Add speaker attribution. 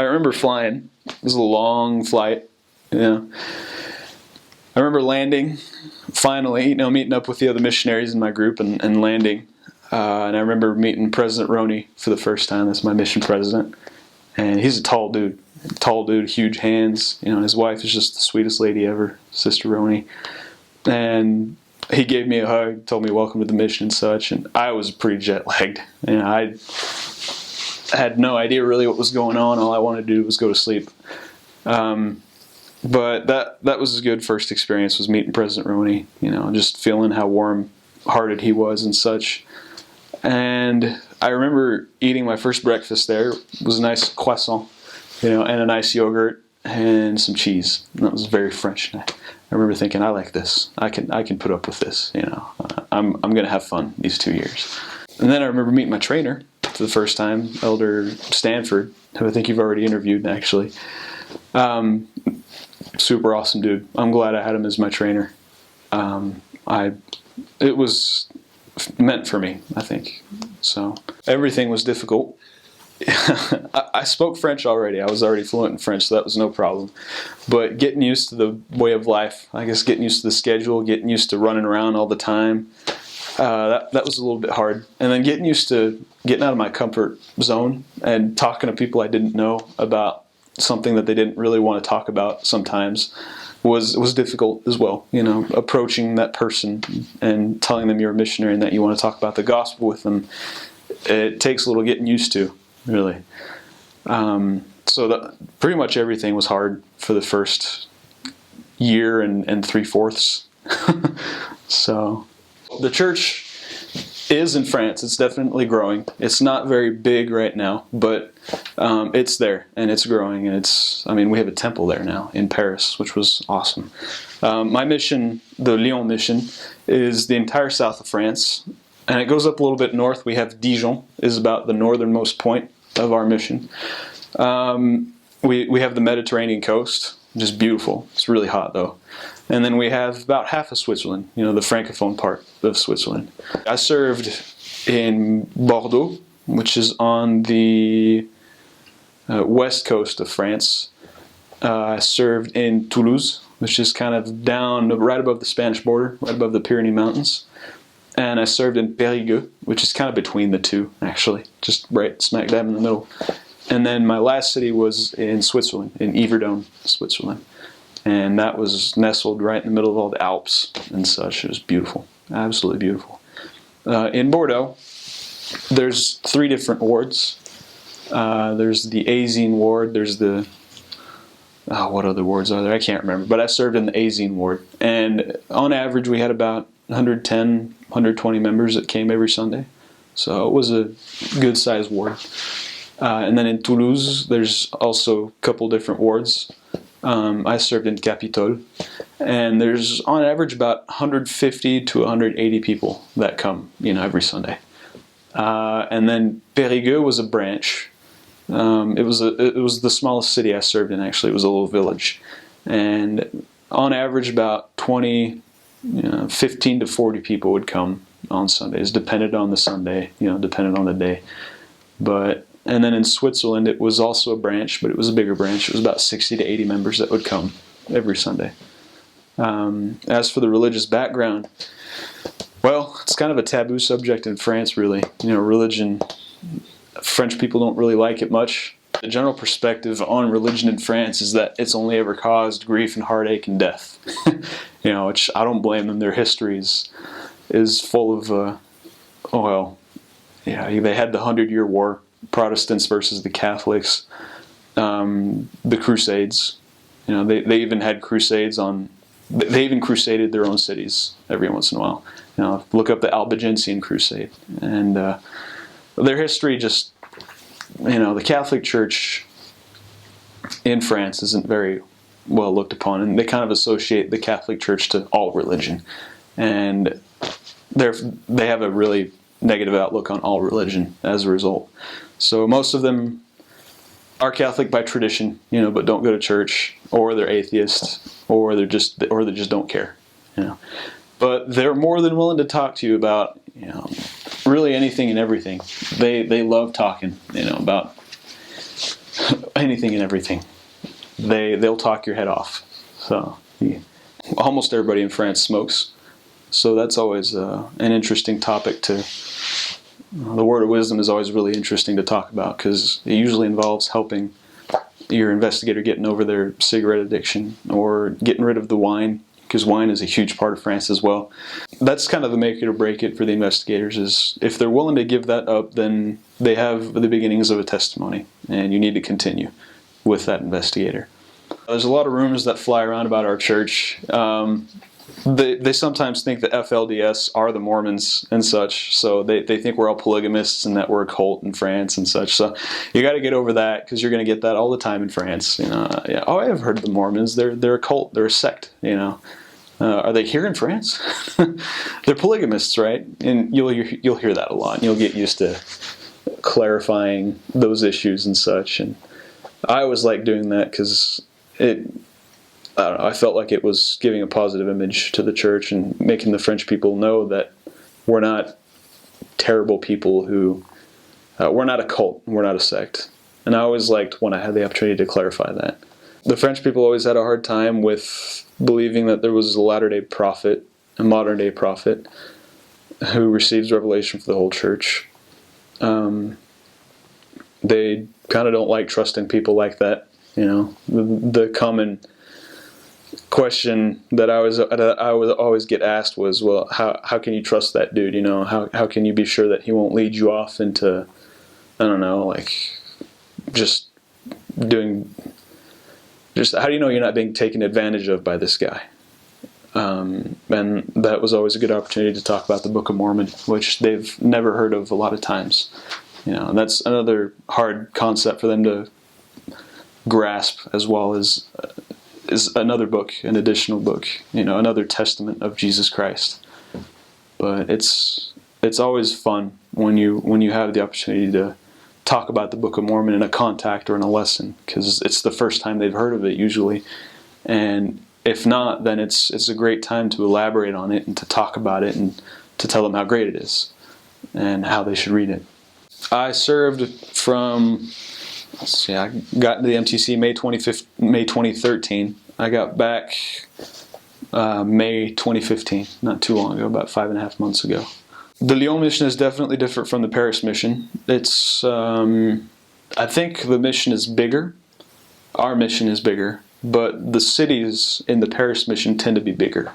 Speaker 1: I remember flying. It was a long flight. I remember landing, finally, meeting up with the other missionaries in my group and landing. And I remember meeting President Roney for the first time. That's my mission president. And he's a tall dude, huge hands. His wife is just the sweetest lady ever, Sister Roney. And he gave me a hug, told me welcome to the mission and such. And I was pretty jet lagged. I had no idea really what was going on. All I wanted to do was go to sleep. But that was a good first experience, was meeting President Roney, just feeling how warm-hearted he was and such. And I remember eating my first breakfast there. It was a nice croissant, and a nice yogurt and some cheese. And that was very French. And I remember thinking, I like this. I can put up with this, I'm going to have fun these 2 years. And then I remember meeting my trainer for the first time, Elder Stanford, who I think you've already interviewed, actually. Super awesome dude. I'm glad I had him as my trainer. It was meant for me, I think. So everything was difficult. I spoke French already. I was already fluent in French, so that was no problem. But getting used to the way of life, I guess getting used to the schedule, getting used to running around all the time, that was a little bit hard. And then getting used to getting out of my comfort zone and talking to people I didn't know about something that they didn't really want to talk about sometimes was difficult as well. Approaching that person and telling them you're a missionary and that you want to talk about the gospel with them, it takes a little getting used to, really. So pretty much everything was hard for the first year and 3/4. So the church is in France. It's definitely growing. It's not very big right now, but it's there and it's growing. And we have a temple there now in Paris, which was awesome. My mission, the Lyon mission, is the entire south of France, and it goes up a little bit north. We have Dijon, is about the northernmost point of our mission. We have the Mediterranean coast, which is beautiful. It's really hot though. And then we have about half of Switzerland, the francophone part of Switzerland. I served in Bordeaux, which is on the west coast of France. I served in Toulouse, which is kind of down right above the Spanish border, right above the Pyrenees Mountains. And I served in Périgueux, which is kind of between the two, actually, just right smack dab in the middle. And then my last city was in Switzerland, in Yverdon, Switzerland. And that was nestled right in the middle of all the Alps and such. It was beautiful, absolutely beautiful. In Bordeaux, there's 3 different wards. There's the Azine ward, there's the, what other wards are there? I can't remember, but I served in the Azine ward. And on average, we had about 110, 120 members that came every Sunday. So it was a good-sized ward. And then in Toulouse, there's also a couple different wards. I served in Capitole, and there's on average about 150 to 180 people that come, every Sunday. And then Périgueux was a branch. It was the smallest city I served in. Actually, it was a little village, and on average about 15 to 40 people would come on Sundays, depended on the Sunday, depended on the day, And then in Switzerland, it was also a branch, but it was a bigger branch. It was about 60 to 80 members that would come every Sunday. As for the religious background, well, it's kind of a taboo subject in France, really. Religion, French people don't really like it much. The general perspective on religion in France is that it's only ever caused grief and heartache and death. Which I don't blame them. Their history is full of, they had the 100-Year War. Protestants versus the Catholics, the Crusades. They even had crusades they even crusaded their own cities every once in a while. Look up the Albigensian Crusade. And their history just, the Catholic Church in France isn't very well looked upon, and they kind of associate the Catholic Church to all religion. And they have a really negative outlook on all religion as a result. So most of them are Catholic by tradition, but don't go to church, or they're atheists, or they just don't care, But they're more than willing to talk to you about, really anything and everything. They love talking, about anything and everything. They'll talk your head off. So almost everybody in France smokes. So that's always an interesting topic to. The word of wisdom is always really interesting to talk about because it usually involves helping your investigator getting over their cigarette addiction or getting rid of the wine, because wine is a huge part of France as well. That's kind of the make it or break it for the investigators. Is if they're willing to give that up, then they have the beginnings of a testimony, and you need to continue with that investigator. There's a lot of rumors that fly around about our church. They sometimes think that FLDS are the Mormons and such, so they think we're all polygamists and that we're a cult in France and such. So you got to get over that, because you're going to get that all the time in France. Yeah, oh, I've heard of the Mormons. They're a cult. They're a sect. Are they here in France? They're polygamists, right? And you'll hear that a lot. And you'll get used to clarifying those issues and such. And I always like doing that because I don't know, I felt like it was giving a positive image to the church and making the French people know that we're not terrible people who, we're not a cult, we're not a sect. And I always liked when I had the opportunity to clarify that. The French people always had a hard time with believing that there was a latter-day prophet, a modern-day prophet, who receives revelation for the whole church. They kind of don't like trusting people like that. The common question that I would always get asked was, well, how can you trust that dude? How can you be sure that he won't lead you off into, I don't know, like just how do you know you're not being taken advantage of by this guy? And that was always a good opportunity to talk about the Book of Mormon, which they've never heard of a lot of times. And that's another hard concept for them to grasp, as well as is another book, an additional book, another testament of Jesus Christ. But it's always fun when you have the opportunity to talk about the Book of Mormon in a contact or in a lesson, because it's the first time they've heard of it usually. And if not, then it's a great time to elaborate on it and to talk about it and to tell them how great it is and how they should read it. I served from, I got into the MTC May 2013. I got back May 2015, not too long ago, about 5.5 months ago. The Lyon mission is definitely different from the Paris mission. It's, I think the mission is bigger. Our mission is bigger, but the cities in the Paris mission tend to be bigger.